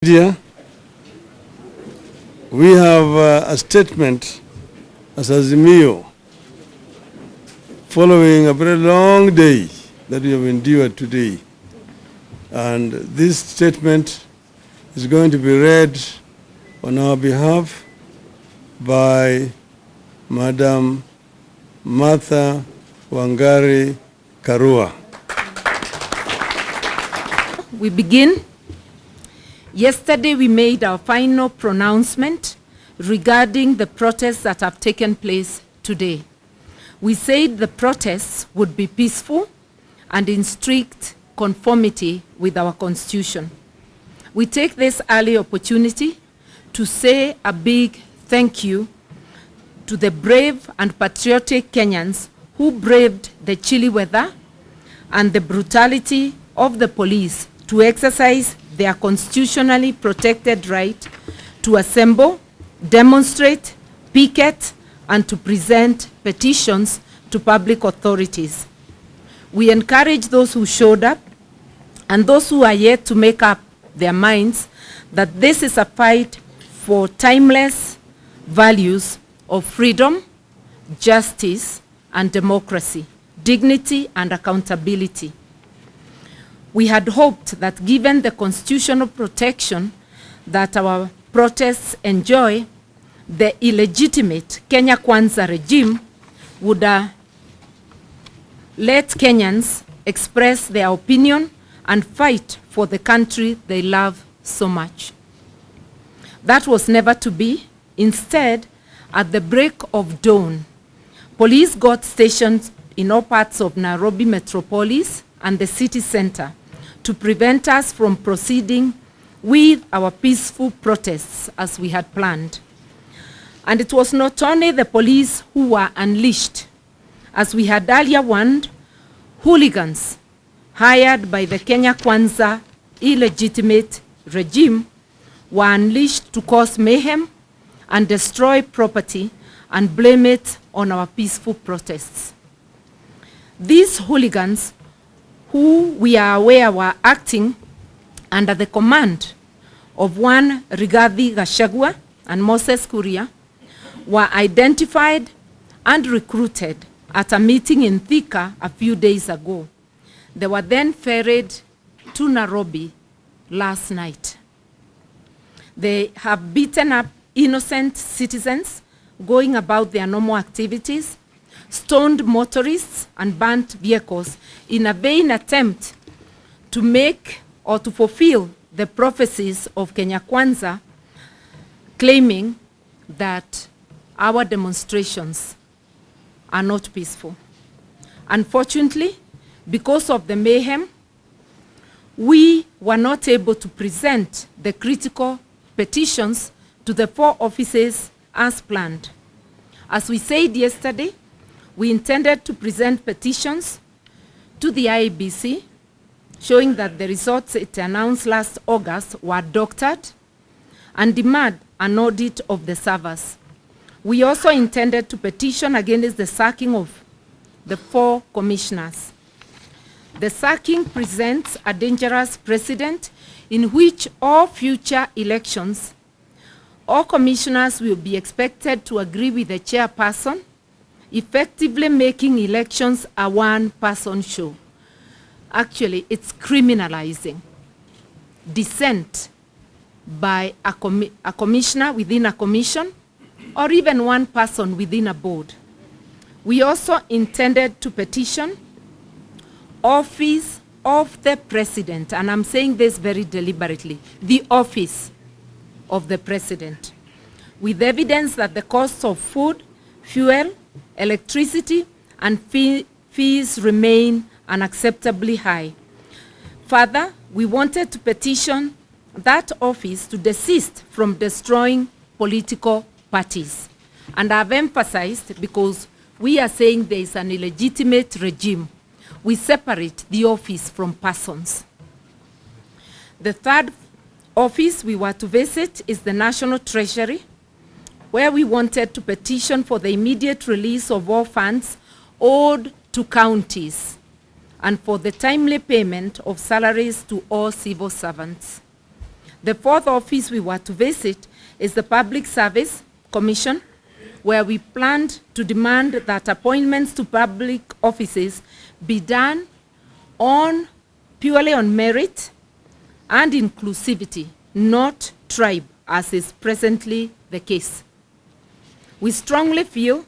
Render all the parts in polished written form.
Media, we have a statement as Azimio following a very long day that we have endured today. And this statement is going to be read on our behalf by Madam Martha Wangari Karua. We begin. Yesterday we made our final pronouncement regarding the protests that have taken place today. We said the protests would be peaceful and in strict conformity with our constitution. We take this early opportunity to say a big thank you to the brave and patriotic Kenyans who braved the chilly weather and the brutality of the police to exercise their constitutionally protected right to assemble, demonstrate, picket, and to present petitions to public authorities. We encourage those who showed up and those who are yet to make up their minds that this is a fight for timeless values of freedom, justice, and democracy, dignity, and accountability. We had hoped that given the constitutional protection that our protests enjoy, the illegitimate Kenya Kwanza regime would let Kenyans express their opinion and fight for the country they love so much. That was never to be. Instead, at the break of dawn, police got stationed in all parts of Nairobi metropolis and the city center to prevent us from proceeding with our peaceful protests as we had planned. And it was not only the police who were unleashed. As we had earlier warned, hooligans hired by the Kenya Kwanza illegitimate regime were unleashed to cause mayhem and destroy property and blame it on our peaceful protests. These hooligans, who we are aware were acting under the command of one Rigathi Gachagua and Moses Kuria, were identified and recruited at a meeting in Thika a few days ago. They were then ferried to Nairobi last night. They have beaten up innocent citizens going about their normal activities, stoned motorists and burnt vehicles in a vain attempt to make or to fulfill the prophecies of Kenya Kwanza, claiming that our demonstrations are not peaceful. Unfortunately, because of the mayhem, we were not able to present the critical petitions to the 4 offices as planned. As we said yesterday, we intended to present petitions to the IEBC showing that the results it announced last August were doctored and demand an audit of the servers. We also intended to petition against the sacking of the 4 commissioners. The sacking presents a dangerous precedent in which all future elections, all commissioners will be expected to agree with the chairperson, effectively making elections a one-person show. Actually, it's criminalizing dissent by a commissioner within a commission or even one person within a board. We also intended to petition office of the president, and I'm saying this very deliberately, the office of the president, with evidence that the costs of food, fuel, electricity, and fees remain unacceptably high. Further, we wanted to petition that office to desist from destroying political parties. And I've emphasized, because we are saying there is an illegitimate regime, we separate the office from persons. The third office we were to visit is the National Treasury, where we wanted to petition for the immediate release of all funds owed to counties and for the timely payment of salaries to all civil servants. The fourth office we were to visit is the Public Service Commission, where we planned to demand that appointments to public offices be done purely on merit and inclusivity, not tribe, as is presently the case. We strongly feel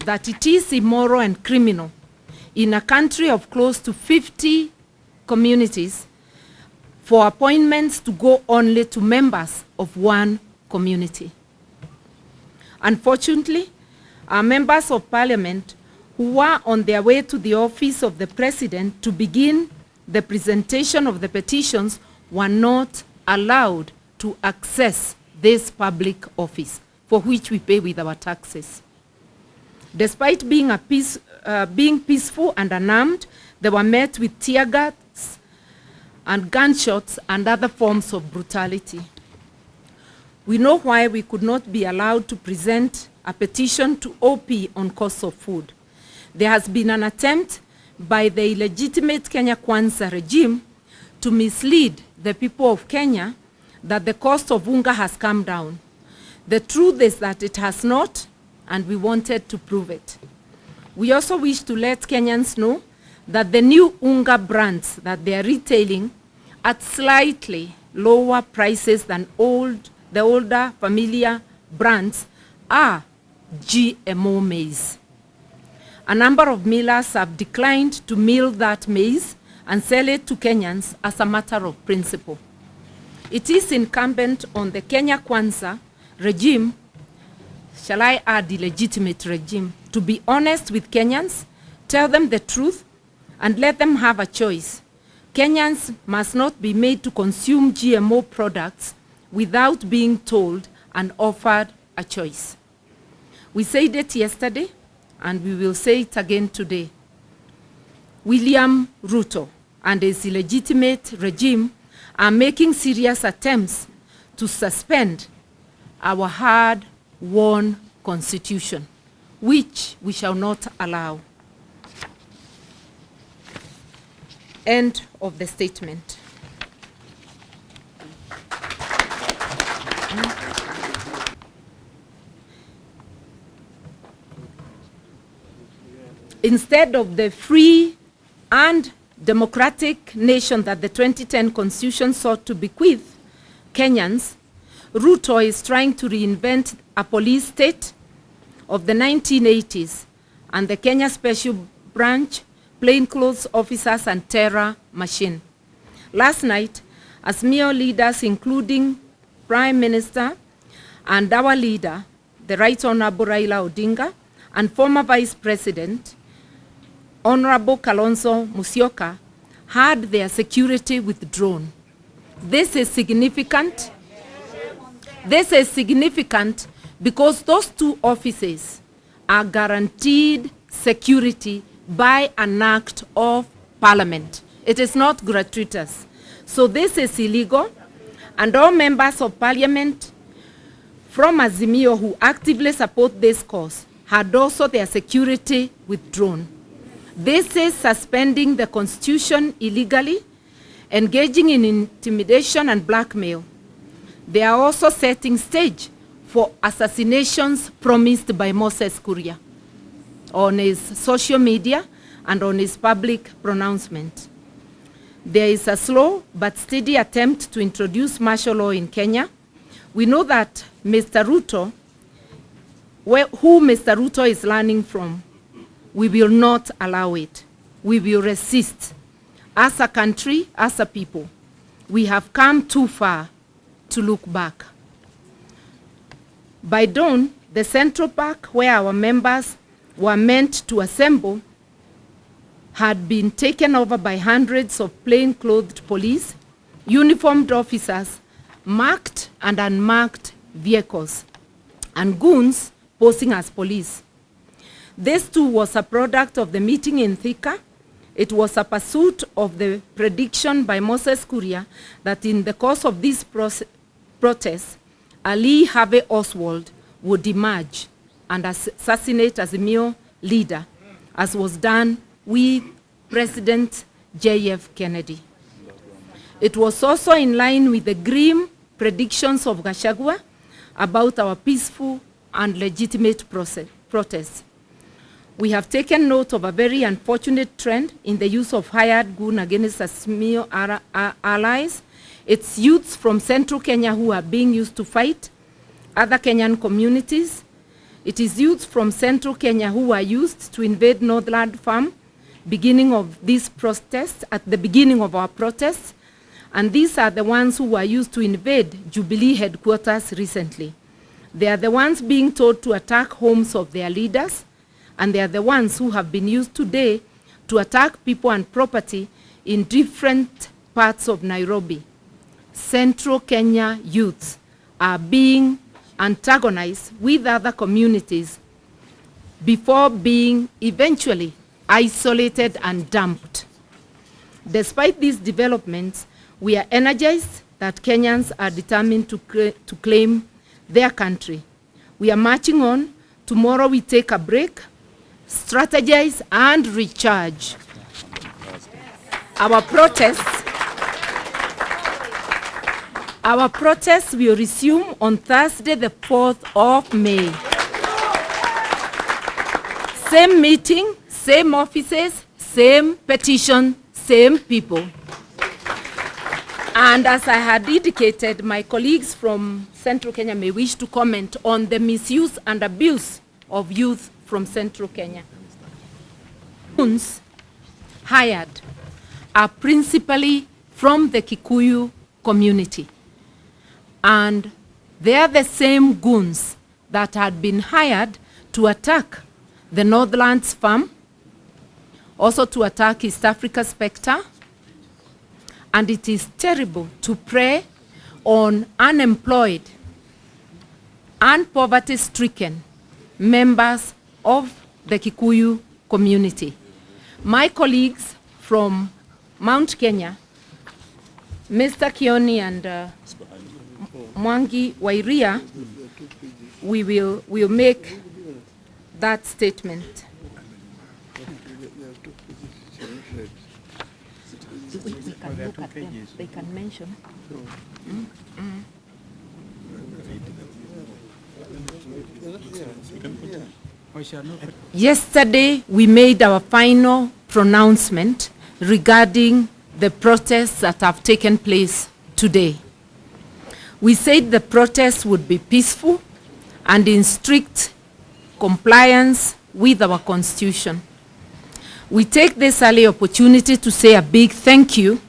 that it is immoral and criminal in a country of close to 50 communities for appointments to go only to members of one community. Unfortunately, our members of parliament who were on their way to the office of the president to begin the presentation of the petitions were not allowed to access this public office, for which we pay with our taxes. Despite being peaceful and unarmed, they were met with tear gas and gunshots and other forms of brutality. We know why we could not be allowed to present a petition to OP on cost of food. There has been an attempt by the illegitimate Kenya Kwanza regime to mislead the people of Kenya that the cost of unga has come down. The truth is that it has not, and we wanted to prove it. We also wish to let Kenyans know that the new unga brands that they are retailing at slightly lower prices than the older familiar brands are GMO maize. A number of millers have declined to mill that maize and sell it to Kenyans as a matter of principle. It is incumbent on the Kenya Kwanza regime, shall I add illegitimate regime, to be honest with Kenyans, tell them the truth, and let them have a choice. Kenyans must not be made to consume GMO products without being told and offered a choice. We said it yesterday, and we will say it again today. William Ruto and his illegitimate regime are making serious attempts to suspend our hard-won constitution, which we shall not allow. End of the statement. Instead of the free and democratic nation that the 2010 Constitution sought to bequeath Kenyans, Ruto is trying to reinvent a police state of the 1980s and the Kenya Special Branch, plainclothes officers and terror machine. Last night, Azimio leaders, including Prime Minister and our leader, the Right Honorable Raila Odinga, and former Vice President, Honorable Kalonzo Musyoka, had their security withdrawn. This is significant. This is significant because those two offices are guaranteed security by an act of parliament. It is not gratuitous. So this is illegal, and all members of parliament from Azimio who actively support this cause had also their security withdrawn. This is suspending the Constitution illegally, engaging in intimidation and blackmail. They are also setting stage for assassinations promised by Moses Kuria on his social media and on his public pronouncement. There is a slow but steady attempt to introduce martial law in Kenya. We know that Mr. Ruto, who Mr. Ruto is learning from, we will not allow it. We will resist. As a country, as a people, we have come too far to look back. By dawn, the Central Park, where our members were meant to assemble, had been taken over by hundreds of plain-clothed police, uniformed officers, marked and unmarked vehicles, and goons posing as police. This too was a product of the meeting in Thika. It was a pursuit of the prediction by Moses Kuria that in the course of these protests, Ali Harvey Oswald would emerge and assassinate Azimio leader, as was done with President J.F. Kennedy. It was also in line with the grim predictions of Gachagua about our peaceful and legitimate protests. We have taken note of a very unfortunate trend in the use of hired gun against Azimio allies. It's youths from central Kenya who are being used to fight other Kenyan communities. It is youths from central Kenya who are used to invade Northland Farm, beginning of these protests, at the beginning of our protests. And these are the ones who were used to invade Jubilee headquarters recently. They are the ones being told to attack homes of their leaders, and they are the ones who have been used today to attack people and property in different parts of Nairobi. Central Kenya youths are being antagonized with other communities before being eventually isolated and dumped. Despite these developments, we are energized that Kenyans are determined to claim their country. We are marching on. Tomorrow we take a break, strategize and recharge. Our protests will resume on Thursday, the 4th of May. Same meeting, same offices, same petition, same people. And as I had indicated, my colleagues from Central Kenya may wish to comment on the misuse and abuse of youth from Central Kenya. Goons hired are principally from the Kikuyu community. And they are the same goons that had been hired to attack the Northlands Farm, also to attack East Africa Spectre. And it is terrible to prey on unemployed and poverty-stricken members of the Kikuyu community. My colleagues from Mount Kenya, Mr. Kioni and Mwangi Wairia, we will make that statement. We can look at them. They can mention. Yesterday, we made our final pronouncement regarding the protests that have taken place today. We said the protests would be peaceful and in strict compliance with our Constitution. We take this early opportunity to say a big thank you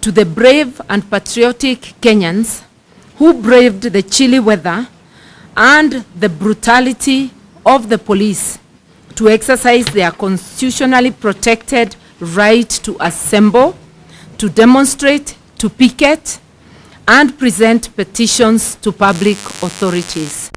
to the brave and patriotic Kenyans who braved the chilly weather and the brutality of the police to exercise their constitutionally protected right to assemble, to demonstrate, to picket, and present petitions to public authorities.